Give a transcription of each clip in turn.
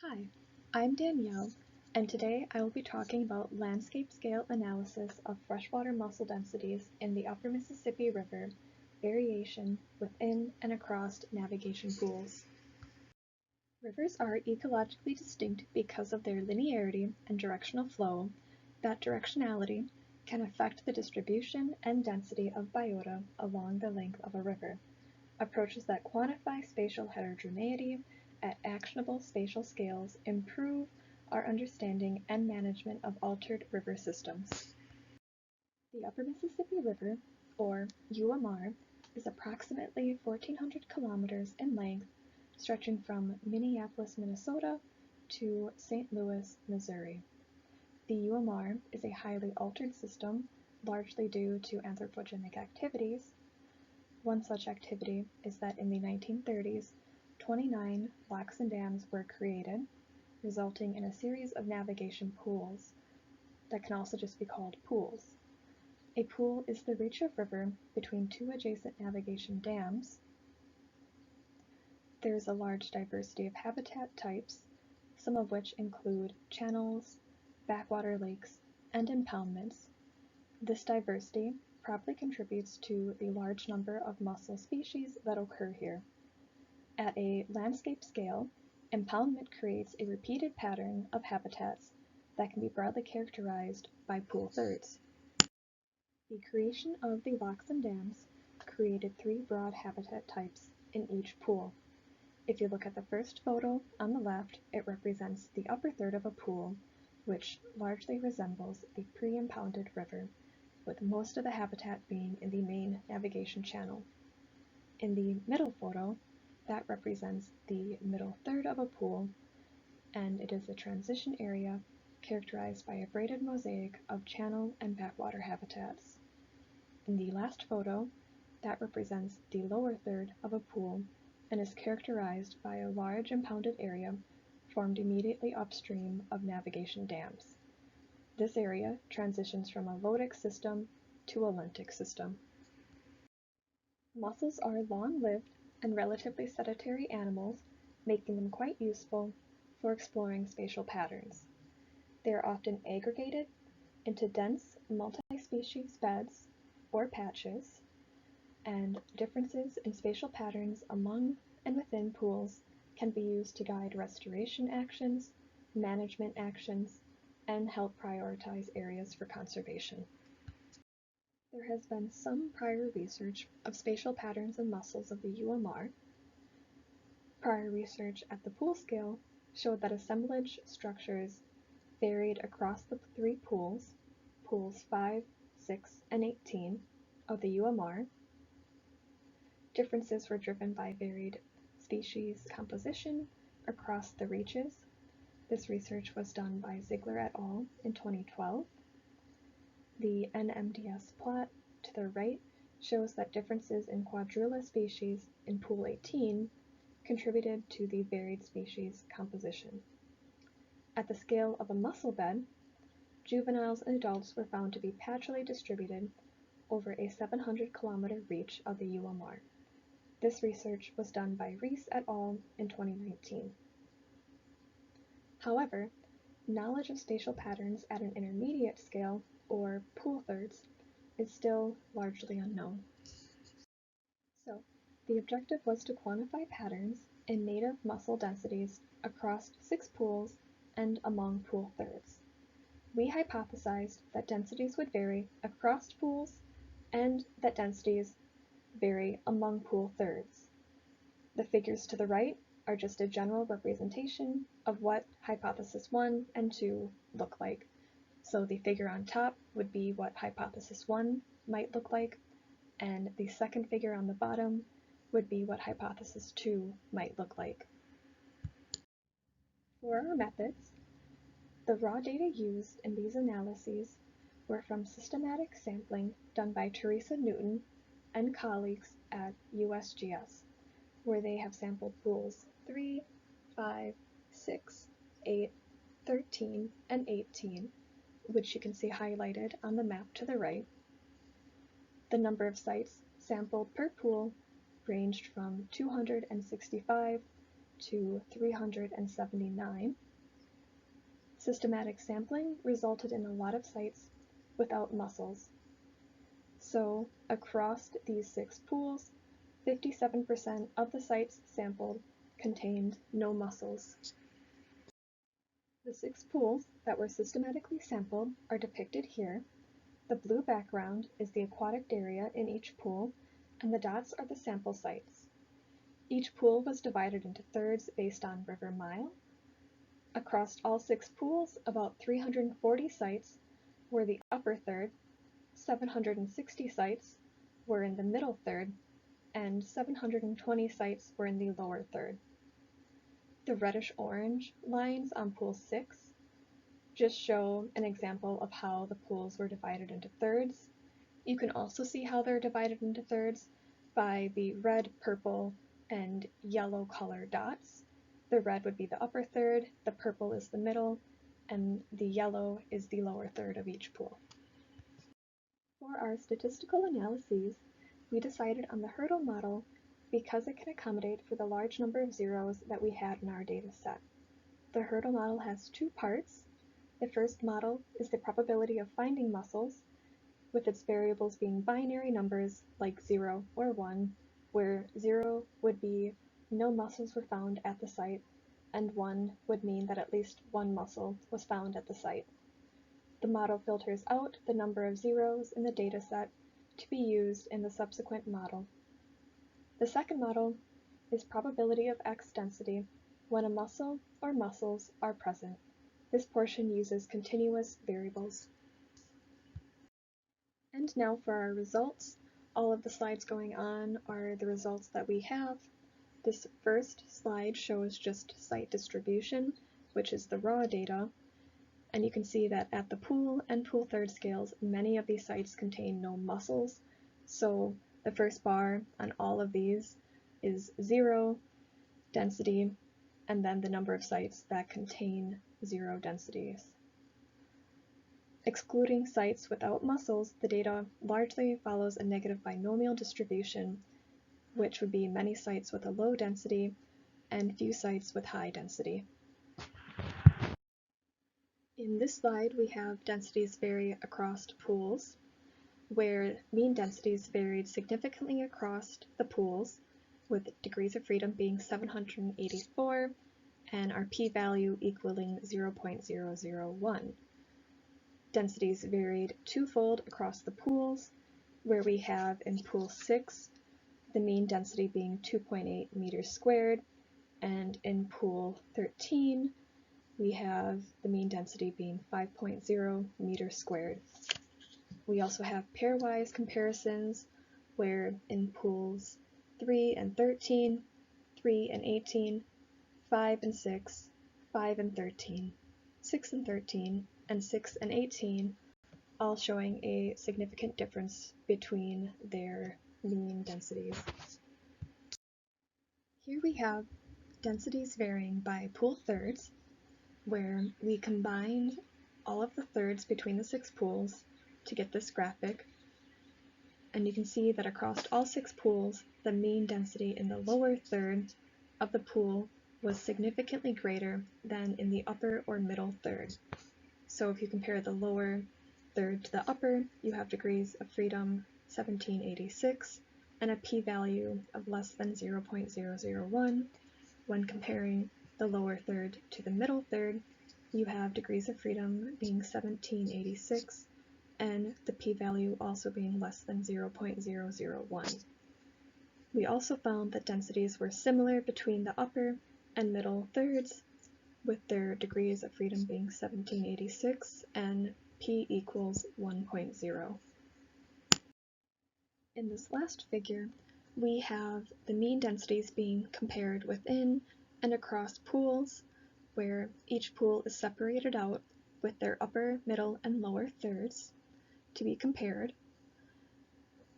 Hi, I'm Danielle, and today I will be talking about landscape scale analysis of freshwater mussel densities in the Upper Mississippi River, variation within and across navigation pools. Rivers are ecologically distinct because of their linearity and directional flow. That directionality can affect the distribution and density of biota along the length of a river. Approaches that quantify spatial heterogeneity at actionable spatial scales improve our understanding and management of altered river systems. The Upper Mississippi River, or UMR, is approximately 1,400 kilometers in length, stretching from Minneapolis, Minnesota to St. Louis, Missouri. The UMR is a highly altered system, largely due to anthropogenic activities. One such activity is that in the 1930s, 29 locks and dams were created, resulting in a series of navigation pools that can also just be called pools. A pool is the reach of river between two adjacent navigation dams. There is a large diversity of habitat types, some of which include channels, backwater lakes, and impoundments. This diversity probably contributes to the large number of mussel species that occur here. At a landscape scale, impoundment creates a repeated pattern of habitats that can be broadly characterized by pool thirds. The creation of the locks and dams created three broad habitat types in each pool. If you look at the first photo on the left, it represents the upper third of a pool, which largely resembles the pre-impounded river, with most of the habitat being in the main navigation channel. In the middle photo, that represents the middle third of a pool, and it is a transition area characterized by a braided mosaic of channel and backwater habitats. In the last photo, that represents the lower third of a pool and is characterized by a large impounded area formed immediately upstream of navigation dams. This area transitions from a lotic system to a lentic system. Mussels are long-lived and relatively sedentary animals, making them quite useful for exploring spatial patterns. They are often aggregated into dense multi-species beds or patches, and differences in spatial patterns among and within pools can be used to guide restoration actions, management actions, and help prioritize areas for conservation. There has been some prior research of spatial patterns in mussels of the UMR. Prior research at the pool scale showed that assemblage structures varied across the three pools, pools 5, 6, and 18 of the UMR. Differences were driven by varied species composition across the reaches. This research was done by Ziegler et al. In 2012. The NMDS plot to the right shows that differences in quadrula species in pool 18 contributed to the varied species composition. At the scale of a mussel bed, juveniles and adults were found to be patchily distributed over a 700-kilometer reach of the UMR. This research was done by Reese et al. In 2019. However, knowledge of spatial patterns at an intermediate scale, or pool thirds, is still largely unknown. So, the objective was to quantify patterns in native mussel densities across 6 pools and among pool thirds. We hypothesized that densities would vary across pools and that densities vary among pool thirds. The figures to the right are just a general representation of what hypothesis 1 and 2 look like. So the figure on top would be what hypothesis 1 might look like, and the second figure on the bottom would be what hypothesis 2 might look like. For our methods, the raw data used in these analyses were from systematic sampling done by Teresa Newton and colleagues at USGS, where they have sampled pools 3, 5, 6, 8, 13, and 18, which you can see highlighted on the map to the right. The number of sites sampled per pool ranged from 265 to 379. Systematic sampling resulted in a lot of sites without mussels. So across these 6 pools, 57% of the sites sampled contained no mussels. The 6 pools that were systematically sampled are depicted here. The blue background is the aquatic area in each pool, and the dots are the sample sites. Each pool was divided into thirds based on river mile. Across all 6 pools, about 340 sites were the upper third, 760 sites were in the middle third, and 720 sites were in the lower third. The reddish-orange lines on pool 6 just show an example of how the pools were divided into thirds. You can also see how they're divided into thirds by the red, purple, and yellow color dots. The red would be the upper third, the purple is the middle, and the yellow is the lower third of each pool. For our statistical analyses, we decided on the hurdle model because it can accommodate for the large number of zeros that we had in our data set. The hurdle model has 2 parts. The first model is the probability of finding mussels, with its variables being binary numbers like 0 or 1, where 0 would be no mussels were found at the site, and 1 would mean that at least 1 mussel was found at the site. The model filters out the number of zeros in the dataset to be used in the subsequent model. The second model is probability of X density when a mussel or mussels are present. This portion uses continuous variables. And now for our results. All of the slides going on are the results that we have. This first slide shows just site distribution, which is the raw data. And you can see that at the pool and pool third scales, many of these sites contain no mussels. So the first bar on all of these is 0 density, and then the number of sites that contain 0 densities. Excluding sites without mussels, the data largely follows a negative binomial distribution, which would be many sites with a low density and few sites with high density. In this slide, we have densities vary across pools, where mean densities varied significantly across the pools, with degrees of freedom being 784 and our p-value equaling 0.001. Densities varied twofold across the pools, where we have in pool 6 the mean density being 2.8 meters squared, and in pool 13 we have the mean density being 5.0 meters squared. We also have pairwise comparisons, where in pools 3 and 13, 3 and 18, 5 and 6, 5 and 13, 6 and 13, and 6 and 18, all showing a significant difference between their mean densities. Here we have densities varying by pool thirds, where we combined all of the thirds between the 6 pools to get this graphic, and you can see that across all 6 pools, the mean density in the lower third of the pool was significantly greater than in the upper or middle third. So if you compare the lower third to the upper, you have degrees of freedom 1786 and a p-value of less than 0.001. When comparing the lower third to the middle third, you have degrees of freedom being 1786 and the p-value also being less than 0.001. We also found that densities were similar between the upper and middle thirds, with their degrees of freedom being 1786 and p equals 1.0. In this last figure, we have the mean densities being compared within and across pools, where each pool is separated out with their upper, middle, and lower thirds to be compared.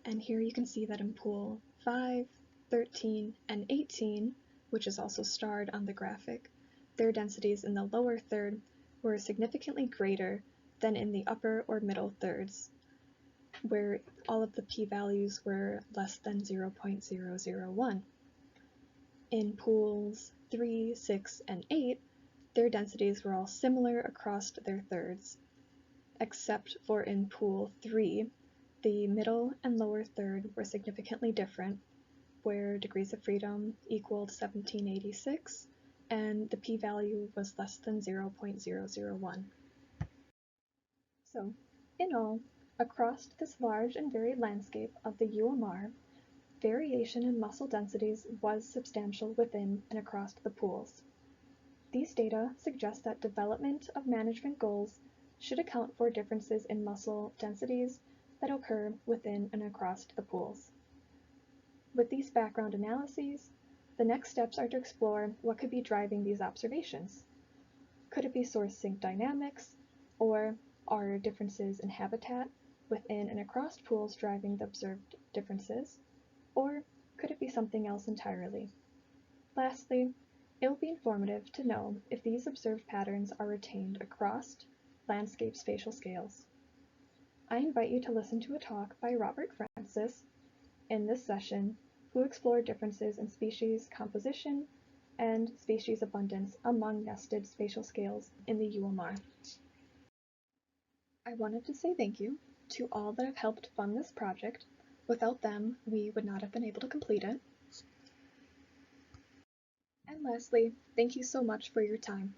And here you can see that in pool 5, 13, and 18, which is also starred on the graphic, their densities in the lower third were significantly greater than in the upper or middle thirds, where all of the p-values were less than 0.001. In pools 3, 6, and 8, their densities were all similar across their thirds, except for in pool 3, the middle and lower third were significantly different, where degrees of freedom equaled 1786 and the p-value was less than 0.001. So, in all, across this large and varied landscape of the UMR, variation in mussel densities was substantial within and across the pools. These data suggest that development of management goals should account for differences in mussel densities that occur within and across the pools. With these background analyses, the next steps are to explore what could be driving these observations. Could it be source sink dynamics, or are differences in habitat within and across pools driving the observed differences, or could it be something else entirely? Lastly, it will be informative to know if these observed patterns are retained across landscape spatial scales. I invite you to listen to a talk by Robert Francis in this session who explored differences in species composition and species abundance among nested spatial scales in the UMR. I wanted to say thank you to all that have helped fund this project. Without them, we would not have been able to complete it. And lastly, thank you so much for your time.